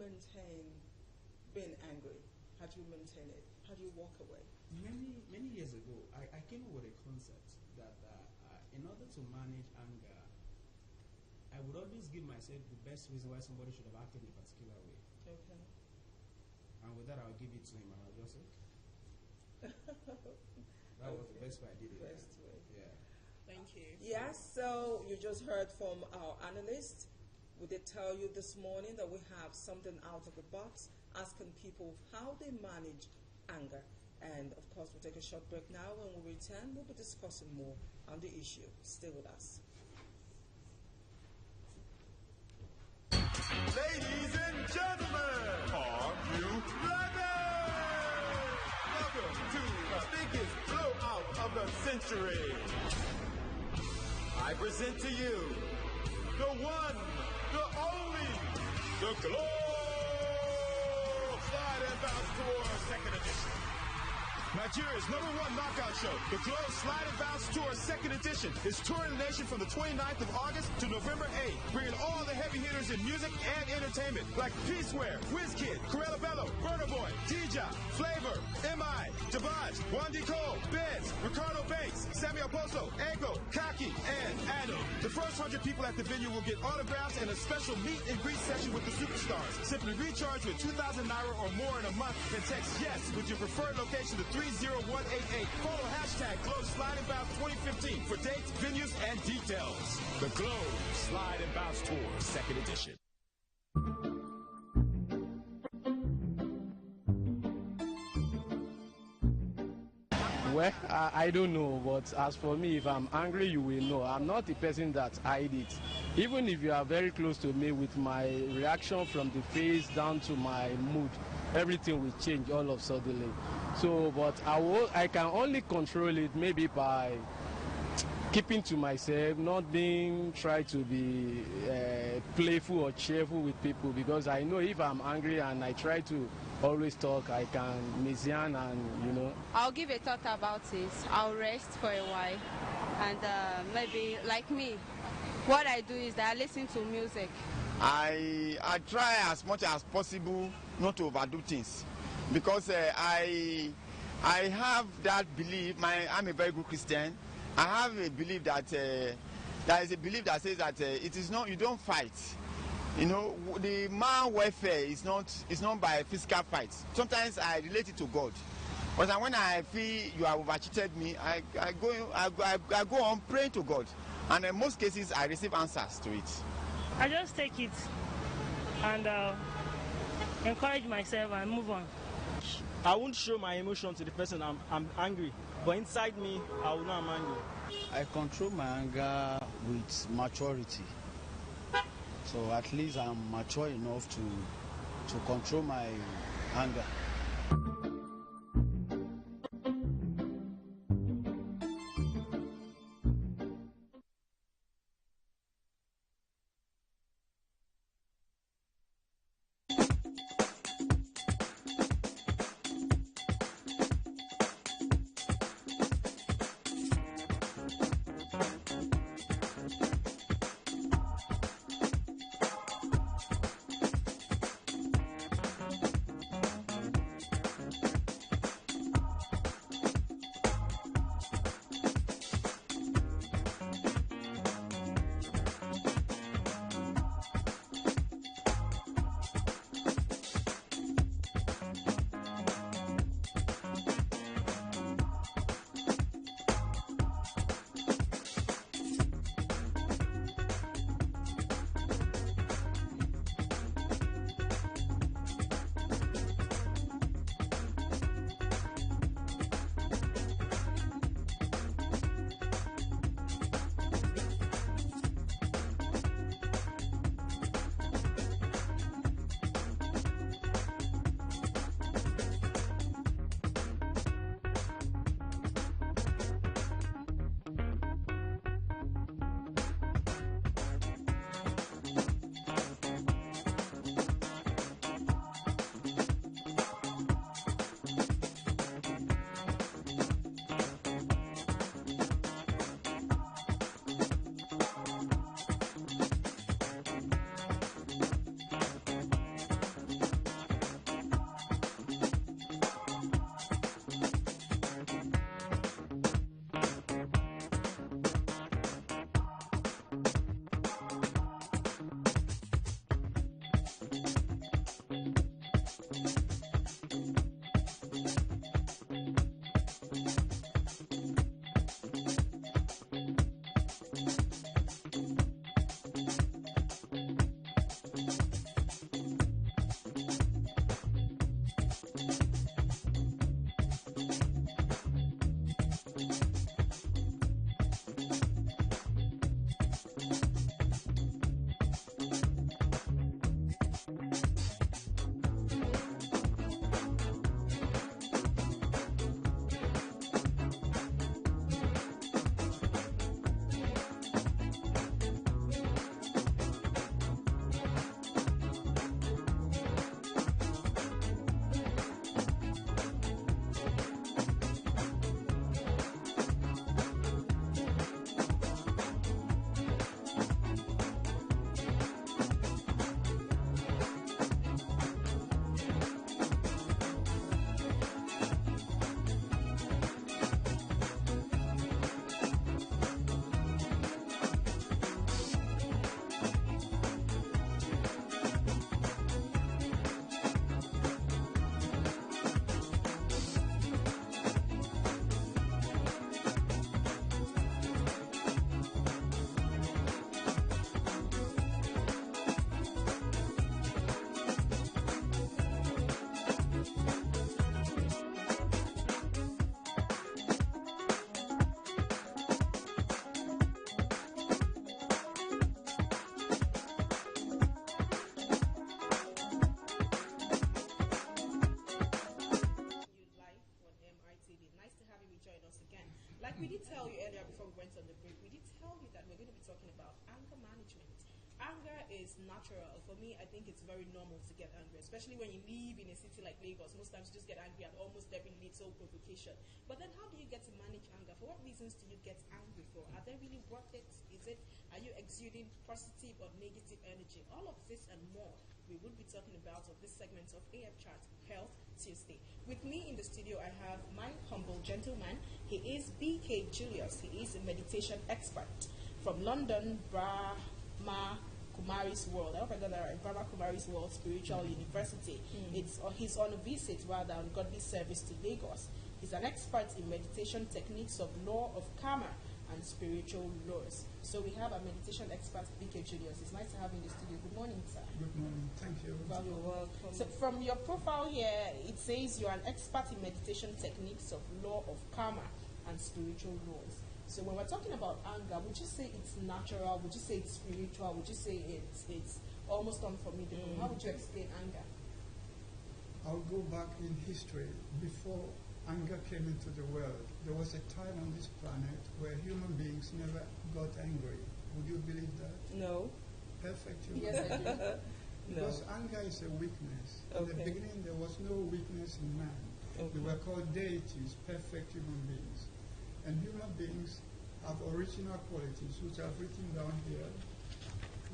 maintain being angry? How do you maintain it? How do you walk away? Many years ago, I came up with a concept that in order to manage anger, I would always give myself the best reason why somebody should have acted in a particular way. Okay. And with that, I'll give it to him and I'll just say, that was the best way I did it. Best way. Yeah. Thank you. Yes, so you just heard from our analyst. We did tell you this morning that we have something out of the box, asking people how they manage anger. And of course, we'll take a short break now. When we return, we'll be discussing more on the issue. Stay with us. Ladies and gentlemen, are you ready? Welcome to the biggest blowout of the century. I present to you the one, the only, the Globe Slide and Bounce Tour 2nd edition. Nigeria's #1 knockout show, the Globe Slide and Bounce Tour 2nd edition, is touring the nation from the 29th of August to November 8th, bringing all the heavy hitters in music and entertainment like P-Square, WizKid, Corella Bello, Burna Boy, DJ, Flavor, M.I., Dabaj, Wandy Cole, Bez, Ricardo Banks, Samuel Poso, Ego, Kaki, and Adam. The first 100 people at the venue will get autographs and a special meet and greet session with the superstars. Simply recharge with 2,000 Naira or more in a month and text yes with your preferred location to 30188. Follow hashtag Globe Slide and Bounce 2015 for dates, venues, and details. The Globe Slide and Bounce Tour 2nd edition. Well, I don't know, but as for me, if I'm angry, you will know. I'm not the person that hide it. Even if you are very close to me, with my reaction from the face down to my mood, everything will change all of a sudden. So, but I can only control it maybe by keeping to myself, not being try to be playful or cheerful with people, because I know if I'm angry and I try to always talk, I can misyan and I'll give a thought about it. I'll rest for a while, and maybe like me, what I do is that I listen to music. I try as much as possible not to overdo things, because I have that belief. I'm a very good Christian. I have a belief that there is a belief that says that it is not, you don't fight. The man welfare is not by physical fight. Sometimes I relate it to God, but when I feel you have overcheated me, I go on praying to God, and in most cases I receive answers to it. I just take it and encourage myself and move on. I won't show my emotion to the person I'm angry, but inside me, I will know I'm angry. I control my anger with maturity. So at least I'm mature enough to control my anger. we did tell you earlier before we went on the break, we did tell you that we're going to be talking about anger management. Anger is natural. For me, I think it's very normal to get angry, especially when you live in a city like Lagos. Most times you just get angry at almost every little provocation. But then how do you get to manage anger? For what reasons do you get angry for? Are they really worth it? Are you exuding positive or negative energy? All of this and more we would be talking about of this segment of AF Chat Health Tuesday. With me in the studio, I have my humble gentleman. He is BK Julius. He is a meditation expert from London, Brahma Kumari's World. I hope I got that right. Brahma Kumari's World Spiritual University. He's on a visit rather on godly service to Lagos. He's an expert in meditation techniques of law of karma and spiritual laws. So we have a meditation expert, BK Julius. It's nice to have you in the studio. Good morning, sir. Good morning. Thank you. You're welcome. So from your profile here, it says you're an expert in meditation techniques of law of karma and spiritual laws. So when we're talking about anger, would you say it's natural? Would you say it's spiritual? Would you say it's almost unformidable? How would you explain anger? I'll go back in history. Before anger came into the world, there was a time on this planet where human beings never got angry. Would you believe that? No. Perfect human Yes, I do. Because anger is a weakness. In the beginning, there was no weakness in man. They were called deities, perfect human beings. And human beings have original qualities, which I've written down here.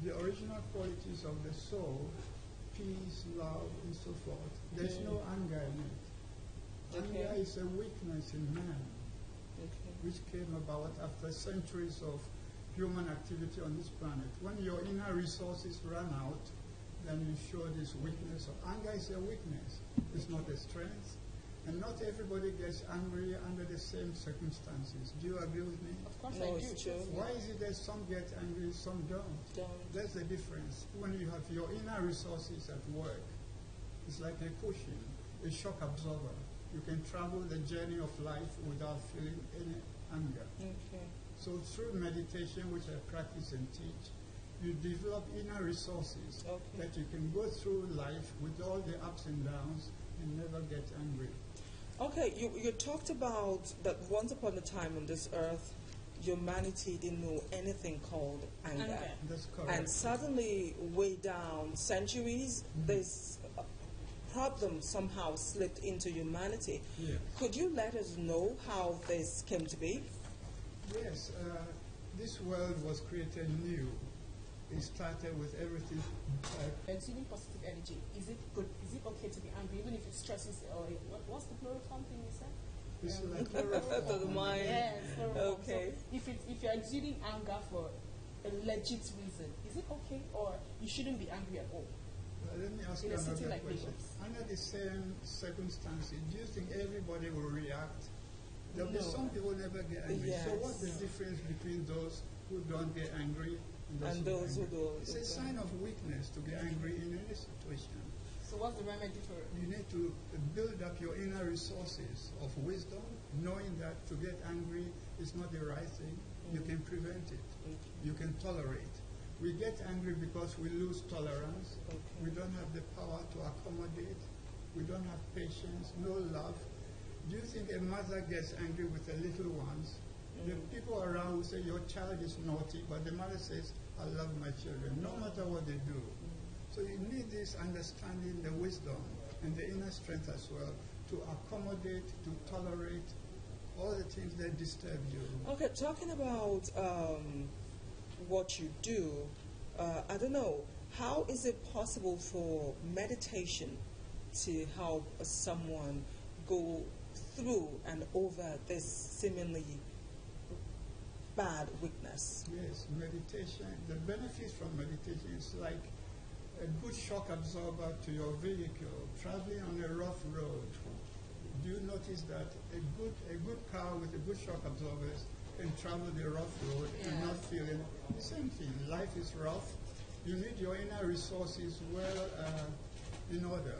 The original qualities of the soul, peace, love, and so forth. There's no anger in it. Anger is a weakness in man, which came about after centuries of human activity on this planet. When your inner resources run out, then you show this weakness. Anger is a weakness. It's not a strength. And not everybody gets angry under the same circumstances. Do you agree with me? Of course I do. Why is it that some get angry, some don't? That's the difference. When you have your inner resources at work, it's like a cushion, a shock absorber. You can travel the journey of life without feeling any anger. So through meditation, which I practice and teach, you develop inner resources that you can go through life with all the ups and downs and never get angry. Okay, you talked about that once upon a time on this earth, humanity didn't know anything called anger. That's correct. And suddenly, way down centuries, this problem somehow slipped into humanity. Yes. Could you let us know how this came to be? Yes, this world was created new. It started with everything. Exuding positive energy. Is it good? Is it okay to be angry, even if it stresses? Or what's the chloroform thing you said? It's like to the mind. Yes, chloroform. Okay. So if you're exuding anger for a legit reason, is it okay, or you shouldn't be angry at all? Let me ask you another question. Under the same circumstances, do you think everybody will react? There'll be some people never get angry. Yes. So what's the difference between those who don't get angry and those who don't? It's a sign of weakness to get angry in any situation. So what's the remedy for it? You need to build up your inner resources of wisdom, knowing that to get angry is not the right thing. You can prevent it. You can tolerate. We get angry because we lose tolerance. We don't have the power to accommodate. We don't have patience, no love. Do you think a mother gets angry with the little ones? The people around will say, your child is naughty, but the mother says, I love my children, no matter what they do. So you need this understanding, the wisdom, and the inner strength as well, to accommodate, to tolerate all the things that disturb you. Okay, talking about what you do, I don't know, how is it possible for meditation to help someone go through and over this seemingly bad weakness? Yes, meditation, the benefits from meditation is like a good shock absorber to your vehicle, traveling on a rough road. Do you notice that a good car with a good shock absorbers can travel the rough road and not feel it? The same thing, life is rough. You need your inner resources well in order.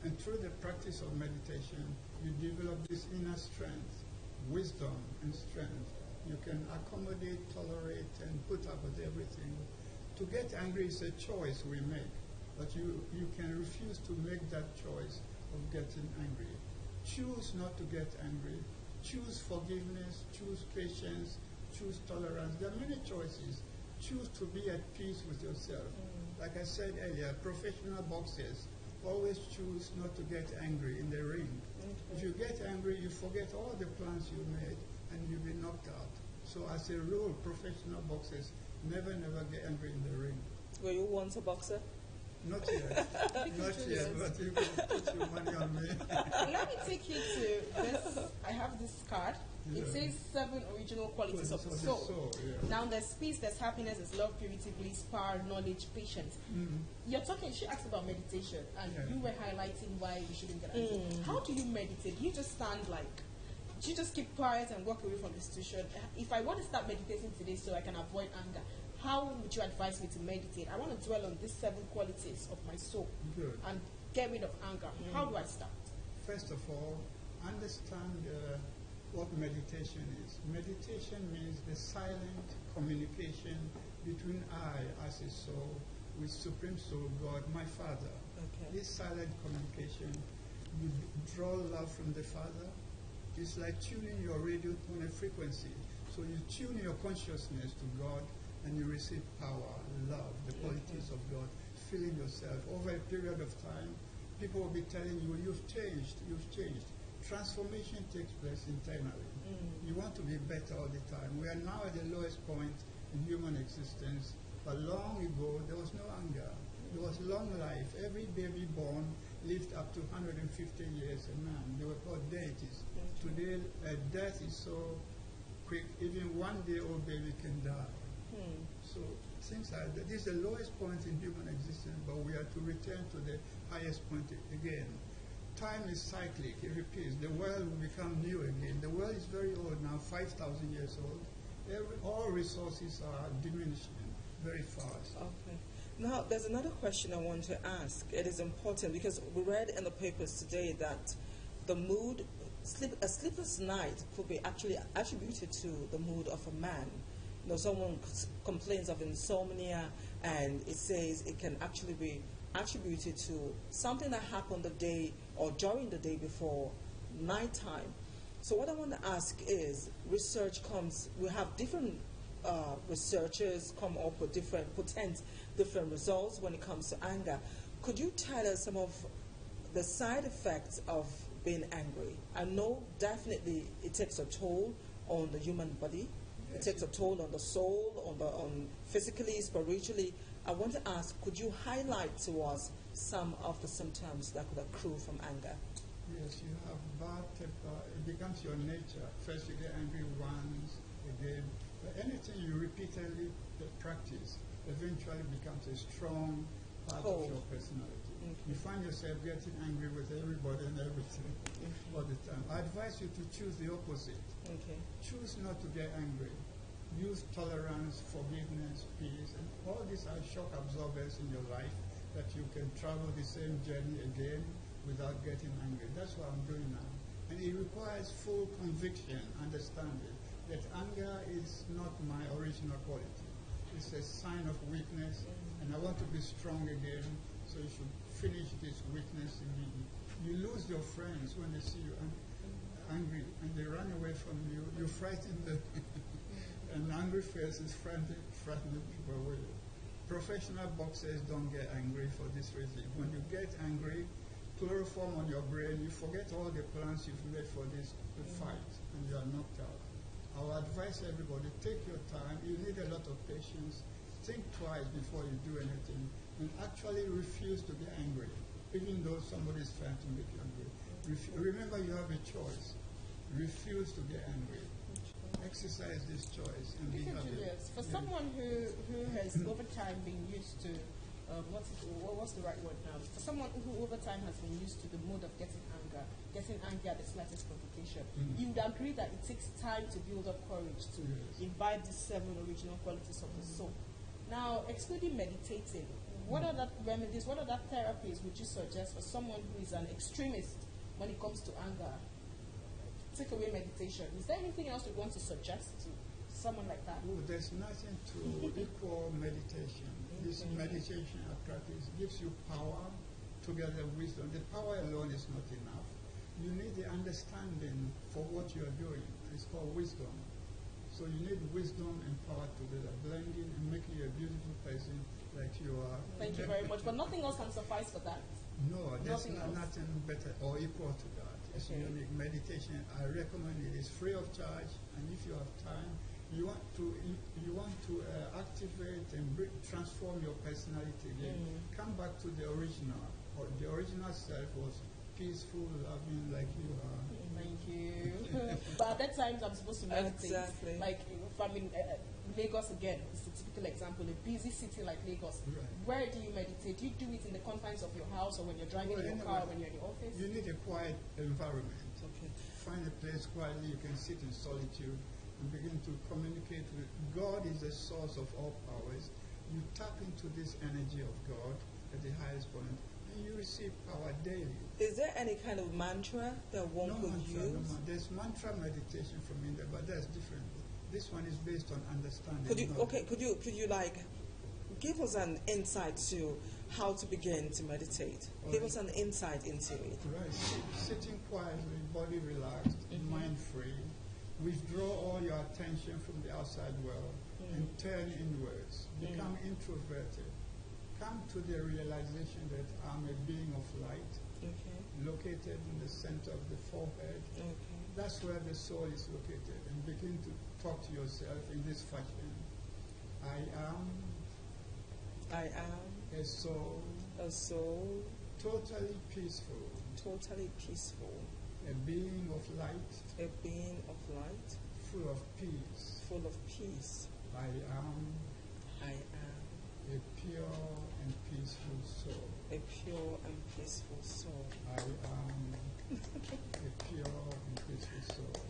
And through the practice of meditation, you develop this inner strength, wisdom and strength. You can accommodate, tolerate, and put up with everything. To get angry is a choice we make, but you can refuse to make that choice of getting angry. Choose not to get angry, Choose forgiveness, choose patience, choose tolerance. There are many choices. Choose to be at peace with yourself. Like I said earlier, professional boxers always choose not to get angry in the ring. If you get angry, you forget all the plans you made and you'll be knocked out. So as a rule, professional boxers never get angry in the ring. Were you once a boxer? Not yet. Not yet, but you can put your money on me. Let me take you to this. I have this card. It says 7 original qualities of the soul. Now there's peace, there's happiness, there's love, purity, bliss, power, knowledge, patience. You're talking, she asked about meditation, and you were highlighting why you shouldn't get angry. How do you meditate? Do you just stand do you just keep quiet and walk away from the situation? If I want to start meditating today so I can avoid anger, how would you advise me to meditate? I want to dwell on these 7 qualities of my soul and get rid of anger. How do I start? First of all, understand what meditation is. Meditation means the silent communication between I as a soul with Supreme Soul God, my Father. This silent communication, you draw love from the Father. It's like tuning your radio on a frequency. So you tune your consciousness to God and you receive power, love, the qualities of God, feeling yourself. Over a period of time, people will be telling you, you've changed. Transformation takes place internally. You want to be better all the time. We are now at the lowest point in human existence, but long ago, there was no anger. There was long life. Every baby born lived up to 150 years a man. They were called deities. Today, death is so quick, even 1-day-old baby can die. So things like that. This is the lowest point in human existence, but we are to return to the highest point again. Time is cyclic, it repeats. The world will become new again. The world is very old now, 5,000 years old. All resources are diminishing very fast. Okay. Now, there's another question I want to ask. It is important because we read in the papers today that the mood, a sleepless night could be actually attributed to the mood of a man. You know, someone complains of insomnia, and it says it can actually be attributed to something that happened the day or during the day before nighttime. So what I want to ask is, we have different researchers come up with different results when it comes to anger. Could you tell us some of the side effects of being angry? I know definitely it takes a toll on the human body. It takes a toll on the soul, on physically, spiritually. I want to ask, could you highlight to us some of the symptoms that could accrue from anger? Yes, you have bad temper. It becomes your nature. First you get angry once, again. But anything you repeatedly practice eventually becomes a strong part of your personality. You find yourself getting angry with everybody and everything all the time. I advise you to choose the opposite. Choose not to get angry. Use tolerance, forgiveness, peace, and all these are shock absorbers in your life that you can travel the same journey again without getting angry. That's what I'm doing now. And it requires full conviction, understanding that anger is not my original quality. It's a sign of weakness, and I want to be strong again, so you should finish this weakness in me. You lose your friends when they see you angry, and they run away from you. You frighten them. An angry face is frightening people away. Professional boxers don't get angry for this reason. When you get angry, chloroform on your brain, you forget all the plans you've made for this fight, and you are knocked out. I will advise everybody, take your time. You need a lot of patience. Think twice before you do anything, and actually refuse to get angry, even though somebody is trying to make you angry. Remember, you have a choice. Refuse to get angry. Exercise this choice and be happy. Julius, for someone who has over time been used to what's the right word now? For someone who over time has been used to the mode of getting angry at the slightest provocation, you would agree that it takes time to build up courage to imbibe the 7 original qualities of the soul. Now, excluding meditating, what other remedies, what other therapies would you suggest for someone who is an extremist when it comes to anger? Take away meditation. Is there anything else you want to suggest to someone like that? Oh, there's nothing to equal meditation. This meditation practice gives you power together with wisdom. The power alone is not enough. you need the understanding for what you are doing. It's called wisdom. So you need wisdom and power together, blending and making you a beautiful person like you are. Thank you very much. But nothing else can suffice for that. No, there's Nothing nothing better or equal to that. It's unique meditation. I recommend it. It's free of charge, and if you have time, you want to activate and transform your personality again. Come back to the original. Or the original self was peaceful, loving, like you are. Thank you. But at that times, I'm supposed to meditate. Exactly. Like if I'm in Lagos again, it's a typical example. A busy city like Lagos. Right. Where do you meditate? Do you do it in the confines of your house, or when you're driving in your car, when you're in the office? You need a quiet environment. Okay. Find a place quietly you can sit in solitude and begin to communicate with God. Is the source of all powers. You tap into this energy of God at the highest point, and you receive power daily. Is there any kind of mantra that one could use? No. There's mantra meditation from India, but that's different. This one is based on understanding. Could you like give us an insight to how to begin to meditate? Give us an insight into it. Right. Sitting quietly, body relaxed, mind free. Withdraw all your attention from the outside world and turn inwards. Become introverted. Come to the realization that I'm a being of light, located in the center of the forehead. That's where the soul is located. And begin to talk to yourself in this fashion. I am a soul totally peaceful, a being of light, full of peace. I am a pure and peaceful soul. I am a pure and peaceful soul.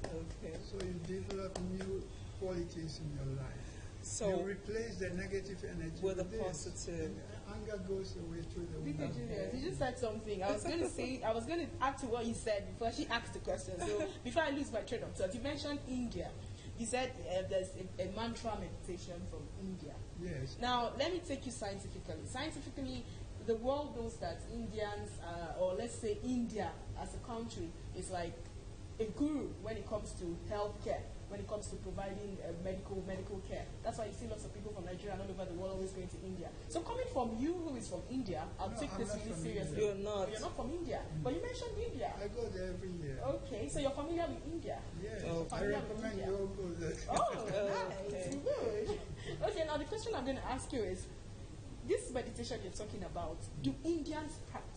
Okay. So you develop new qualities in your life. So you replace the negative energy with a this. positive. Anger goes away through the window. You just said something. I was going to add to what you said before she asked the question. So before I lose my train of thought, you mentioned India. You said there's a mantra meditation from India. Yes. Now, let me take you scientifically. Scientifically, the world knows that Indians, or let's say India as a country, is like a guru when it comes to healthcare, when it comes to providing medical care. That's why you see lots of people from Nigeria and all over the world always going to India. So coming from you, who is from India, I'll take this really seriously. You're not. You're not from India, but you mentioned India. I go there every year. Okay, so you're familiar with India. Yes, So I recommend you all go there. Oh, nice. Good. Okay, now the question I'm going to ask you is, this meditation you're talking about, do Indians practice